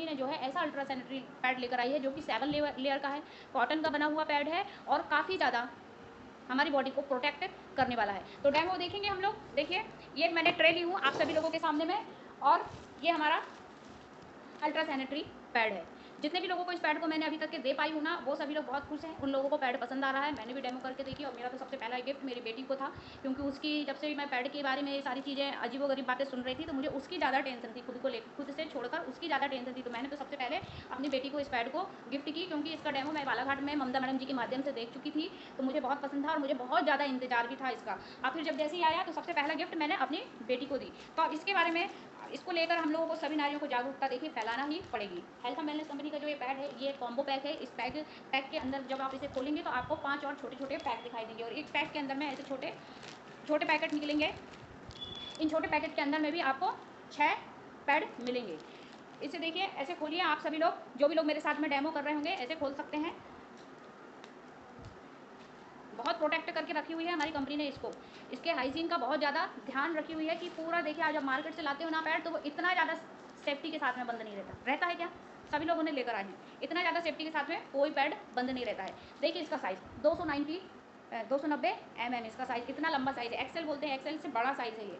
ने जो है ऐसा अल्ट्रा सैनिटरी पैड लेकर आई है जो कि 7 लेयर का है, कॉटन का बना हुआ पैड है और काफ़ी ज़्यादा हमारी बॉडी को प्रोटेक्ट करने वाला है। तो डेमो देखेंगे हम लोग। देखिए ये मैंने ट्रे ली हूँ आप सभी लोगों के सामने में, और ये हमारा अल्ट्रा सैनिटरी पैड है। जितने भी लोगों को इस पैड को मैंने अभी तक के दे पाई हूँ ना, वो सभी लोग बहुत खुश हैं, उन लोगों को पैड पसंद आ रहा है। मैंने भी डेमो करके देखी और मेरा तो सबसे पहला गिफ्ट मेरी बेटी को था, क्योंकि उसकी जब से मैं पैड के बारे में ये सारी चीज़ें अजीबोगरीब बातें सुन रही थी तो मुझे उसकी ज़्यादा टेंशन थी, खुद को लेकर, खुद से छोड़कर उसकी ज़्यादा टेंशन थी। तो मैंने तो सबसे पहले अपनी बेटी को इस पैड को गिफ्ट की, क्योंकि इसका डेमो मैं बालाघाट में ममता मैडम जी के माध्यम से देख चुकी थी, तो मुझे बहुत पसंद था और मुझे बहुत ज़्यादा इंतजार भी था इसका। और फिर जब जैसे ही आया तो सबसे पहला गिफ्ट मैंने अपनी बेटी को दी। तो अब इसके बारे में, इसको लेकर हम लोगों को सभी नारियों को जागरूकता देखिए फैलाना ही पड़ेगी। हेल्थ एंड वेलनेस कंपनी का जो ये पैड है ये कॉम्बो पैक है। इस पैक के अंदर जब आप इसे खोलेंगे तो आपको 5 और छोटे छोटे पैक दिखाई देंगे, और एक पैक के अंदर में ऐसे छोटे छोटे पैकेट निकलेंगे। इन छोटे पैकेट के अंदर में भी आपको 6 पैड मिलेंगे। इसे देखिए ऐसे खोलिए आप सभी लोग, जो भी लोग मेरे साथ में डेमो कर रहे होंगे ऐसे खोल सकते हैं। बहुत प्रोटेक्ट करके रखी हुई है हमारी कंपनी ने इसको। इसके हाइजीन का बहुत ज़्यादा ध्यान रखी हुई है कि पूरा देखिए आज जब मार्केट से लाते हो ना पैड तो वो इतना ज़्यादा सेफ्टी के साथ में बंद नहीं रहता है क्या? सभी लोग उन्हें लेकर आए हैं, इतना ज़्यादा सेफ्टी के साथ में कोई पैड बंद नहीं रहता है। देखिए इसका साइज़ 290 mm इसका साइज़, इतना लंबा साइज़ है, एक्सेल बोलते हैं, एक्सेल से बड़ा साइज़ है ये।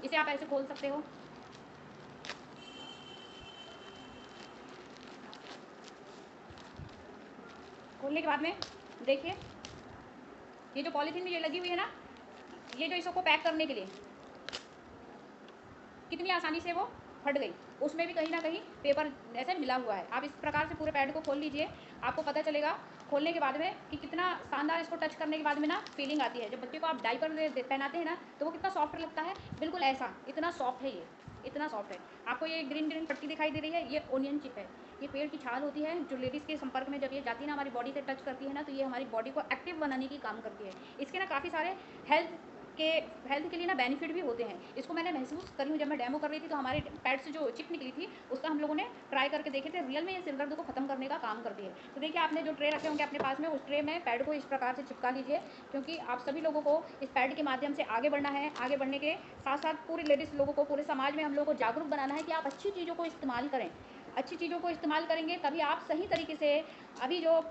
इसे आप ऐसे खोल सकते हो। खोलने के बाद में देखिए ये जो पॉलीथीन में ये लगी हुई है ना, ये जो इसको पैक करने के लिए कितनी आसानी से वो फट गई, उसमें भी कहीं ना कहीं पेपर ऐसे मिला हुआ है। आप इस प्रकार से पूरे पैड को खोल लीजिए, आपको पता चलेगा खोलने के बाद में कि कितना शानदार इसको टच करने के बाद में ना फीलिंग आती है। जब बच्चे को आप डायपर पहनाते हैं ना तो वो कितना सॉफ्ट लगता है, बिल्कुल ऐसा, इतना सॉफ्ट है ये, इतना सॉफ्ट है। आपको ये ग्रीन ग्रीन पट्टी दिखाई दे रही है, ये ओनियन चिप है, ये पेड़ की छाल होती है जो लेडीज़ के संपर्क में जब ये जाती है ना, हमारी बॉडी से टच करती है ना, तो ये हमारी बॉडी को एक्टिव बनाने की काम करती है। इसके ना काफ़ी सारे हेल्थ के लिए ना बेनिफिट भी होते हैं। इसको मैंने महसूस करी हूँ, जब मैं डेमो कर रही थी तो हमारे पैड से जो चिप निकली थी उसका हम लोगों ने ट्राई करके देखे थे, रियल में ये सिर दर्द को खत्म करने का काम करती है। तो देखिए आपने जो ट्रे रखे होंगे अपने पास में, उस ट्रे में पैड को इस प्रकार से चिपका लीजिए, क्योंकि आप सभी लोगों को इस पैड के माध्यम से आगे बढ़ना है। आगे बढ़ने के साथ साथ पूरे लेडीज़ लोगों को, पूरे समाज में हम लोगों को जागरूक बनाना है कि आप अच्छी चीज़ों को इस्तेमाल करें। अच्छी चीज़ों को इस्तेमाल करेंगे तभी आप सही तरीके से, अभी जो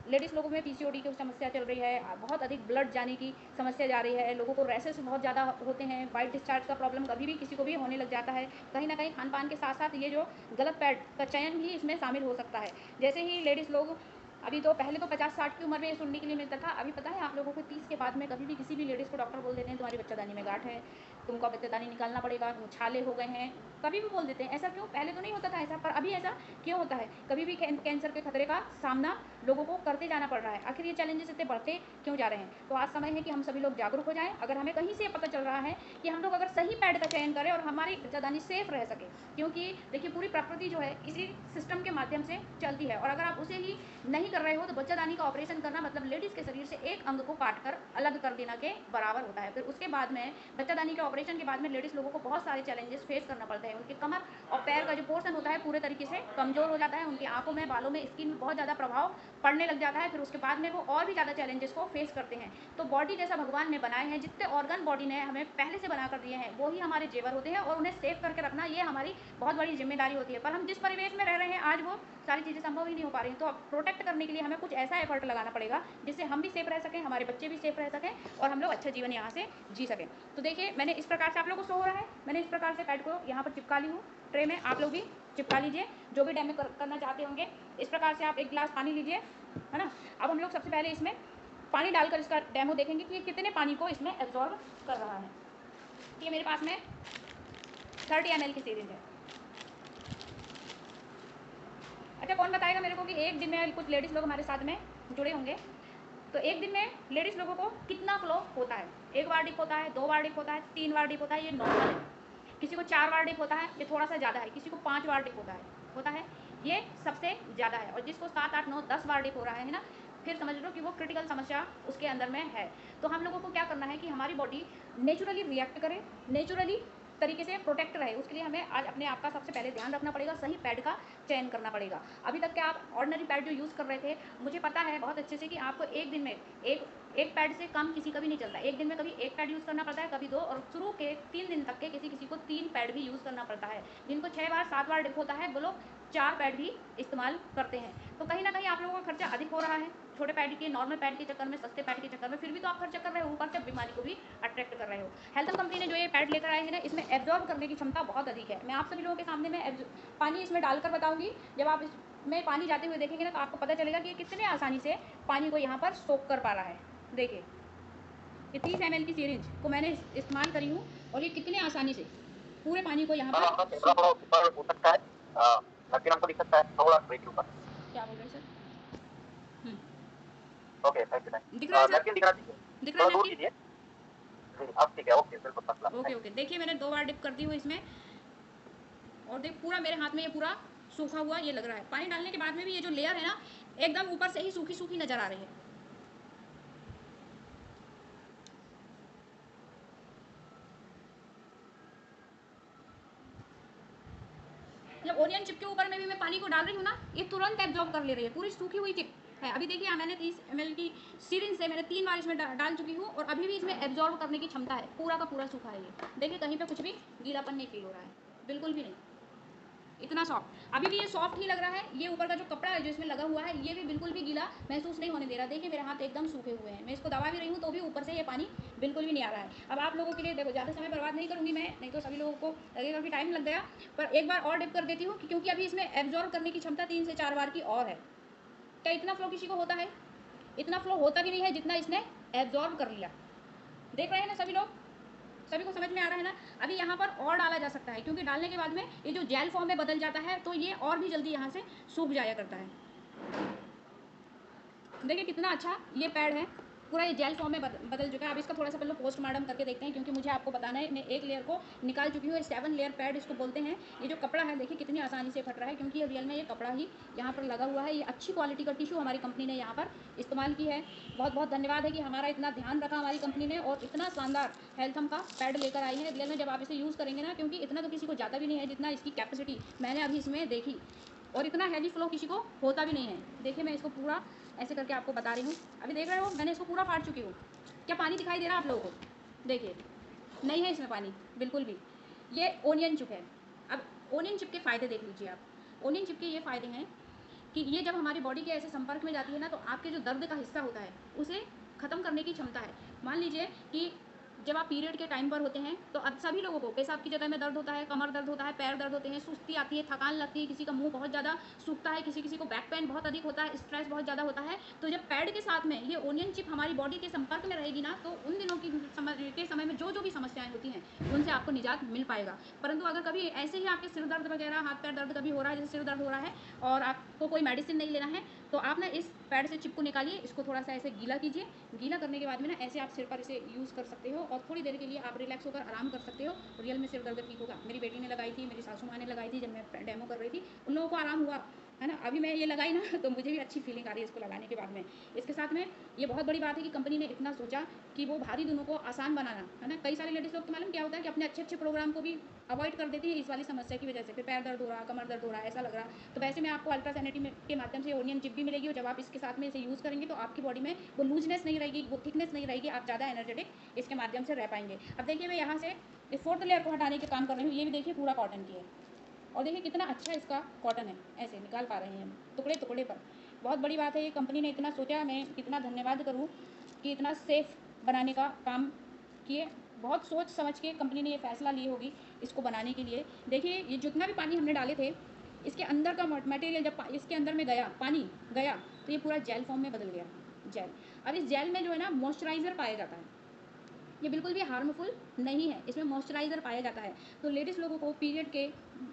लेडीज़ लोगों में पीसीओडी की समस्या चल रही है, बहुत अधिक ब्लड जाने की समस्या जा रही है, लोगों को रैशेस बहुत ज़्यादा होते हैं, वाइट डिस्चार्ज का प्रॉब्लम कभी भी किसी को भी होने लग जाता है। कहीं ना कहीं खान पान के साथ साथ ये जो गलत पैड का चयन भी इसमें शामिल हो सकता है। जैसे ही लेडीज़ लोग, अभी तो पहले तो 50-60 की उम्र में ये सुनने के लिए मिलता था, अभी पता है आप लोगों को 30 के बाद में कभी भी किसी भी लेडीज़ को डॉक्टर बोल देते हैं तुम्हारी बच्चादानी में गांठ है, तुमको बच्चादानी निकालना पड़ेगा, तुम छाले हो गए हैं, कभी भी बोल देते हैं। ऐसा क्यों? पहले तो नहीं होता था ऐसा, पर अभी ऐसा क्यों होता है? कभी भी कैंसर के खतरे का सामना लोगों को करते जाना पड़ रहा है। आखिर ये चैलेंजेस इतने बढ़ते क्यों जा रहे हैं? तो आज समय है कि हम सभी लोग जागरूक हो जाएं। अगर हमें कहीं से पता चल रहा है कि हम लोग अगर सही पैड का चयन करें और हमारी बच्चादानी सेफ रह सके, क्योंकि देखिए पूरी प्रकृति जो है इसी सिस्टम के माध्यम से चलती है, और अगर आप उसे ही नहीं कर रहे हो तो बच्चादानी का ऑपरेशन करना मतलब लेडीज़ के शरीर से एक अंग को काट कर अलग कर देना के बराबर होता है। फिर उसके बाद में बच्चादानी के ऑपरेशन के बाद में लेडीज़ लोगों को बहुत सारे चैलेंजेस फेस करना पड़ता है। उनके कमर और पैर का जो पोर्शन होता है पूरे तरीके से कमज़ोर हो जाता है, उनकी आंखों में, बालों में, स्किन में बहुत ज़्यादा प्रभाव पड़ने लग जाता है। फिर उसके बाद में वो और भी ज़्यादा चैलेंजेस को फेस करते हैं। तो बॉडी जैसा भगवान ने बनाए हैं, जितने ऑर्गन बॉडी ने हमें पहले से बना कर दिए हैं वो ही हमारे जेवर होते हैं, और उन्हें सेव करके रखना ये हमारी बहुत बड़ी जिम्मेदारी होती है। पर हम जिस परिवेश में रह रहे हैं आज वो सारी चीज़ें संभव ही नहीं हो पा रही हैं। तो अब प्रोटेक्ट करने के लिए हमें कुछ ऐसा एफर्ट लगाना पड़ेगा जिससे हम भी सेफ रह सकें, हमारे बच्चे भी सेफ रह सकें और हम लोग अच्छा जीवन यहाँ से जी सकें। तो देखिए मैंने इस प्रकार से, आप लोगों को शो हो रहा है, मैंने इस प्रकार से पैड को यहाँ पर चिपका ली हूँ ट्रे में। आप लोग भी चिपका लीजिए जो भी डेमो करना चाहते होंगे। इस प्रकार से आप एक गिलास पानी लीजिए, है ना। अब हम लोग सबसे पहले इसमें पानी डालकर इसका डेमो देखेंगे कि कितने पानी को इसमें एब्जॉर्ब कर रहा है। ये मेरे पास में 30 ml की सीरीज है। अच्छा कौन बताएगा मेरे को कि एक दिन में, कुछ लेडीज़ लोग हमारे साथ में जुड़े होंगे, तो एक दिन में लेडीज़ लोगों को कितना फ्लो होता है? 1 बार डिप होता है, 2 बार डिप होता है, 3 बार डिप होता है, ये नॉर्मल है। किसी को 4 बार डिप होता है, ये थोड़ा सा ज़्यादा है। किसी को 5 बार डिप होता है, ये सबसे ज़्यादा है। और जिसको 7, 8, 9, 10 बार डिप हो रहा है ना, फिर समझ लो कि वो क्रिटिकल समस्या उसके अंदर में है। तो हम लोगों को क्या करना है कि हमारी बॉडी नेचुरली रिएक्ट करे, नेचुरली तरीके से प्रोटेक्ट रहे, उसके लिए हमें आज अपने आप का सबसे पहले ध्यान रखना पड़ेगा, सही पैड का चयन करना पड़ेगा। अभी तक के आप ऑर्डिनरी पैड जो यूज़ कर रहे थे, मुझे पता है बहुत अच्छे से कि आपको एक दिन में एक पैड से कम किसी का भी नहीं चलता। एक दिन में कभी एक पैड यूज़ करना पड़ता है, कभी 2, और शुरू के 3 दिन तक के किसी को 3 पैड भी यूज़ करना पड़ता है। जिनको 6 बार 7 बार डिप होता है वो लोग 4 पैड भी इस्तेमाल करते हैं। तो कहीं ना कहीं आप लोगों का खर्चा अधिक हो रहा है छोटे पैड के, नॉर्मल पैड के चक्कर में, सस्ते पैड के चक्कर में। फिर भी तो आप खर्चा कर रहे हो, ऊपर से बीमारी को भी अट्रैक्ट कर रहे हो। हेल्थम कंपनी ने जो ये पैड लेकर आए हैं ना, इसमें एब्जॉर्ब करने की क्षमता बहुत अधिक है। मैं आप सभी लोगों के सामने में पानी इसमें डालकर बताऊंगी। जब आप इसमें पानी जाते हुए देखेंगे ना, तो आपको पता चलेगा कि ये कितने आसानी से पानी को यहाँ पर सोख कर पा रहा है। देखिए, ये 30 ml की सीरिंज को मैंने इस्तेमाल करी हूँ, और ये कितने आसानी से पूरे पानी को यहाँ पर क्या बोल रहे हैं सर? Okay, thank you. दिख रहा है सर? दिख रहा है, दिख रहा है? दूर कीजिए। अब ठीक है, ओके, बिल्कुल पतला। ओके, देखिए मैंने 2 बार डिप कर दी हूँ इसमें, और देख पूरा मेरे हाथ में ये पूरा सूखा हुआ ये लग रहा है। पानी डालने के बाद में भी ये जो लेयर है ना, एकदम ऊपर से ही सूखी सूखी नजर आ रही है। जब ओनियन चिप के ऊपर में भी मैं पानी को डाल रही हूँ ना, ये तुरंत एब्जॉर्ब कर ले रही है, पूरी सूखी हुई चिप है। अभी देखिए, मैंने 30 ml की सीरिंज से मैंने 3 बार इसमें डाल चुकी हूँ, और अभी भी इसमें एब्जॉर्ब करने की क्षमता है। पूरा का पूरा सूखा है ये। देखिए, कहीं पे कुछ भी गीलापन नहीं फील हो रहा है, बिल्कुल भी नहीं। इतना सॉफ्ट, अभी भी ये सॉफ्ट ही लग रहा है। ये ऊपर का जो कपड़ा है जो इसमें लगा हुआ है, ये भी बिल्कुल भी गीला महसूस नहीं होने दे रहा। देखिए, मेरे हाथ एकदम सूखे हुए हैं। मैं इसको दबा भी रही हूँ तो भी ऊपर से ये पानी बिल्कुल भी नहीं आ रहा है। अब आप लोगों के लिए देखो, ज़्यादा समय बर्बाद नहीं करूँगी मैं, नहीं तो सभी लोगों को लगेगा कि टाइम लग गया। पर एक बार और डिप कर देती हूँ, क्योंकि अभी इसमें एब्जॉर्ब करने की क्षमता 3 से 4 बार की और है। क्या इतना फ्लो किसी को होता है? इतना फ्लो होता भी नहीं है जितना इसने एब्जॉर्ब कर लिया। देख रहे हैं ना सभी लोग? सभी को समझ में आ रहा है ना? अभी यहाँ पर और डाला जा सकता है, क्योंकि डालने के बाद में ये जो जेल फॉर्म में बदल जाता है, तो ये और भी जल्दी यहाँ से सूख जाया करता है। देखिए कितना अच्छा ये पैड है, पूरा ये जेल फॉर्म में बदल चुका है। अब इसका थोड़ा सा पहले पोस्टमार्टम करके देखते हैं, क्योंकि मुझे आपको बताना है। मैं एक लेयर को निकाल चुकी हूँ। 7 लेयर पैड इसको बोलते हैं। ये जो कपड़ा है देखिए कितनी आसानी से फट रहा है, क्योंकि रियल में ये कपड़ा ही यहाँ पर लगा हुआ है। ये अच्छी क्वालिटी का टिश्यू हमारी कंपनी ने यहाँ पर इस्तेमाल की है। बहुत बहुत धन्यवाद है कि हमारा इतना ध्यान रखा हमारी कंपनी ने, और इतना शानदार हेल्थम का पैड लेकर आई है। रियल में जब आप इसे यूज़ करेंगे ना, क्योंकि इतना तो किसी को जाता भी नहीं है जितना इसकी कैपेसिटी मैंने अभी इसमें देखी, और इतना हैवी फ्लो किसी को होता भी नहीं है। देखिए, मैं इसको पूरा ऐसे करके आपको बता रही हूँ। अभी देख रहे हो, मैंने इसको पूरा फाड़ चुकी हूँ। क्या पानी दिखाई दे रहा है आप लोगों को? देखिए, नहीं है इसमें पानी बिल्कुल भी। ये ओनियन चिप है। अब ओनियन चिप के फ़ायदे देख लीजिए आप। ओनियन चिप के ये फ़ायदे हैं कि ये जब हमारी बॉडी के ऐसे संपर्क में जाती है ना, तो आपके जो दर्द का हिस्सा होता है उसे ख़त्म करने की क्षमता है। मान लीजिए कि जब आप पीरियड के टाइम पर होते हैं, तो अब सभी लोगों को पेशाब की जगह में दर्द होता है, कमर दर्द होता है, पैर दर्द होते हैं, सुस्ती आती है, थकान लगती है, किसी का मुंह बहुत ज़्यादा सूखता है, किसी को बैक पेन बहुत अधिक होता है, स्ट्रेस बहुत ज़्यादा होता है। तो जब पैड के साथ में ये ओनियन चिप हमारी बॉडी के संपर्क में रहेगी ना, तो उन दिनों के समय में जो भी समस्याएं होती हैं उनसे आपको निजात मिल पाएगा। परंतु अगर कभी ऐसे ही आपके सिर दर्द वगैरह, हाथ पैर दर्द कभी हो रहा है, जैसे सिर दर्द हो रहा है, और आपको कोई मेडिसिन नहीं लेना है, तो आप ना इस पैड से चिप को निकालिए, इसको थोड़ा सा ऐसे गीला कीजिए। गीला करने के बाद में ना ऐसे आप सिर पर इसे यूज़ कर सकते हो, और थोड़ी देर के लिए आप रिलैक्स होकर आराम कर सकते हो। रियल में सिर दर्द ठीक होगा। मेरी बेटी ने लगाई थी, मेरी सासू माँ ने लगाई थी, जब मैं डेमो कर रही थी, उन लोगों को आराम हुआ है ना। अभी मैं ये लगाई ना, तो मुझे भी अच्छी फीलिंग आ रही है इसको लगाने के बाद में। इसके साथ में ये बहुत बड़ी बात है कि कंपनी ने इतना सोचा कि वो भारी दिनों को आसान बनाना, है ना। कई सारे लेडीज़ लोग तो मालूम क्या होता है कि अपने अच्छे प्रोग्राम को भी अवॉइड कर देती है इस वाली समस्या की वजह से। फिर पैर दर्द हो रहा, कमर दर्द हो रहा, ऐसा लग रहा। तो वैसे में आपको अल्ट्रासैनिटी के माध्यम से ओनियन चिप भी मिलेगी, और जब आप इसके साथ में इसे यूज़ करेंगे तो आपकी बॉडी में वो लूजनेस नहीं रहेगी, वो थिकनेस नहीं रहेगी, आप ज़्यादा एनर्जेटिक इसके माध्यम से रह पाएंगे। अब देखिए, मैं यहाँ से इस 4th लेयर को हटाने के काम कर रही हूँ। ये भी देखिए पूरा कॉटन की है, और देखिए कितना अच्छा इसका कॉटन है, ऐसे निकाल पा रहे हैं हम टुकड़े टुकड़े पर। बहुत बड़ी बात है, ये कंपनी ने इतना सोचा, मैं कितना धन्यवाद करूँ कि इतना सेफ़ बनाने का काम किए। बहुत सोच समझ के कंपनी ने ये फैसला ली होगी इसको बनाने के लिए। देखिए, ये जितना भी पानी हमने डाले थे, इसके अंदर का मटेरियल जब इसके अंदर में गया, पानी गया, तो ये पूरा जेल फॉर्म में बदल गया, जेल। अब इस जेल में जो है ना मॉइस्चराइज़र पाया जाता है। ये बिल्कुल भी हार्मफुल नहीं है, इसमें मॉइस्चराइज़र पाया जाता है। तो लेडीज़ लोगों को पीरियड के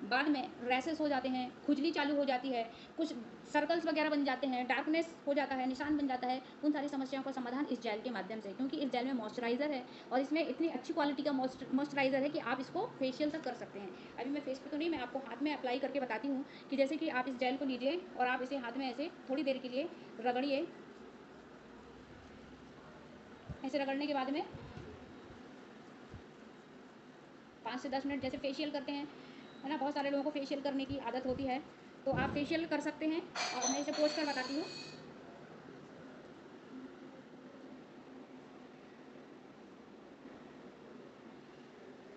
बाद में रैसेस हो जाते हैं, खुजली चालू हो जाती है, कुछ सर्कल्स वगैरह बन जाते हैं, डार्कनेस हो जाता है, निशान बन जाता है, उन सारी समस्याओं का समाधान इस जेल के माध्यम से, क्योंकि इस जेल में मॉइस्चराइज़र है, और इसमें इतनी अच्छी क्वालिटी का मॉइस्चराइज़र है कि आप इसको फेशियल तक कर सकते हैं। अभी मैं फेस पे तो नहीं, मैं आपको हाथ में अप्लाई करके बताती हूँ कि जैसे कि आप इस जेल को लीजिए और आप इसे हाथ में ऐसे थोड़ी देर के लिए रगड़िए। ऐसे रगड़ने के बाद में 5 से 10 मिनट, जैसे फेशियल करते हैं, है ना, बहुत सारे लोगों को फेशियल करने की आदत होती है, तो आप फेशियल कर सकते हैं। और मैं इसे पोंछ कर बताती हूँ।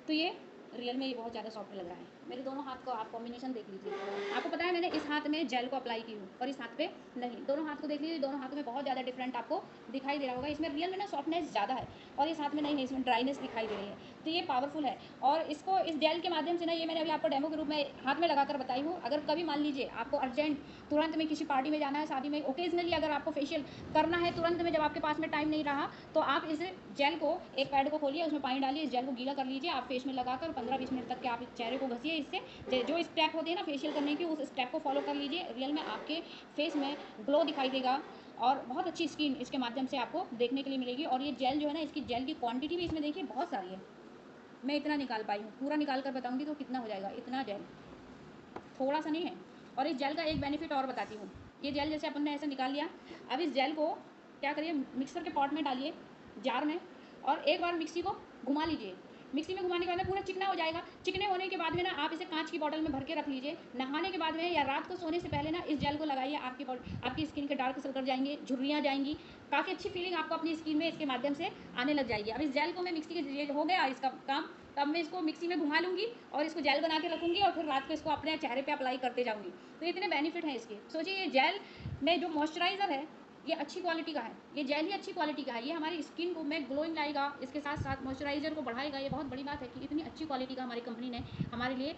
तो ये रियल में ये बहुत ज़्यादा सॉफ्ट लग रहा है। मेरे दोनों हाथ को आप कॉम्बिनेशन देख लीजिए। आपको पता है मैंने इस हाथ में जेल को अप्लाई की हूँ और इस हाथ पे नहीं। दोनों हाथ को देख लीजिए, दोनों हाथों में बहुत ज़्यादा डिफरेंट आपको दिखाई दे रहा होगा। इसमें रियल में ना सॉफ्टनेस ज़्यादा है और इस हाथ में नहीं है, इसमें ड्राइनेस दिखाई दे रही है। तो ये पावरफुल है और इसको इस जेल के माध्यम से ना, ये मैंने अभी आपको डेमो के रूप में हाथ में लगाकर बताई हूँ। अगर कभी मान लीजिए आपको अर्जेंट तुरंत में किसी पार्टी में जाना है, शादी में, ओकेजनली अगर आपको फेशियल करना है तुरंत में, जब आपके पास में टाइम नहीं रहा, तो आप इस जेल को, एक पैड को खोलिए, उसमें पानी डालिए, इस जेल को गीला कर लीजिए, आप फेस में लगाकर 15-20 मिनट तक के आप चेहरे को घसिए। इससे जो स्टेप होती है ना फेशियल करने की, उस स्टेप को फॉलो कर लीजिए। रियल में आपके फेस में ग्लो दिखाई देगा और बहुत अच्छी स्किन इसके माध्यम से आपको देखने के लिए मिलेगी। और ये जेल जो है ना, इसकी जेल की क्वांटिटी भी इसमें देखिए बहुत सारी है। मैं इतना निकाल पाई हूँ, पूरा निकाल कर बताऊँगी तो कितना हो जाएगा, इतना जेल थोड़ा सा नहीं है। और इस जेल का एक बेनिफिट और बताती हूँ। ये जेल जैसे अपन ने ऐसे निकाल लिया, अब इस जेल को क्या करिए, मिक्सर के पॉट में डालिए, जार में, और एक बार मिक्सी को घुमा लीजिए। मिक्सी में घुमाने के बाद में पूरा चिकना हो जाएगा। चिकने होने के बाद में ना आप इसे कांच की बॉटल में भर के रख लीजिए। नहाने के बाद में या रात को सोने से पहले ना इस जेल को लगाइए, आपकी स्किन के डार्क सर्कल जाएंगे, झुर्रियाँ जाएंगी, काफ़ी अच्छी फीलिंग आपको अपनी स्किन में इसके माध्यम से आने लग जाएगी। अब इस जेल को मैं मिक्सी के हो गया इसका काम, तब मैं इसको मिक्सी में घुमा लूँगी और इसको जेल बना के रखूँगी और फिर रात को इसको अपने चेहरे पे अप्लाई करते जाऊँगी। तो इतने बेनिफिट हैं इसके। सोचिए ये जेल में जो मॉइस्चराइज़र है ये अच्छी क्वालिटी का है, ये जेल ही अच्छी क्वालिटी का है, ये हमारी स्किन को में ग्लोइंग लाएगा, इसके साथ साथ मॉइस्चराइज़र को बढ़ाएगा। ये बहुत बड़ी बात है कि इतनी अच्छी क्वालिटी का हमारी कंपनी ने हमारे लिए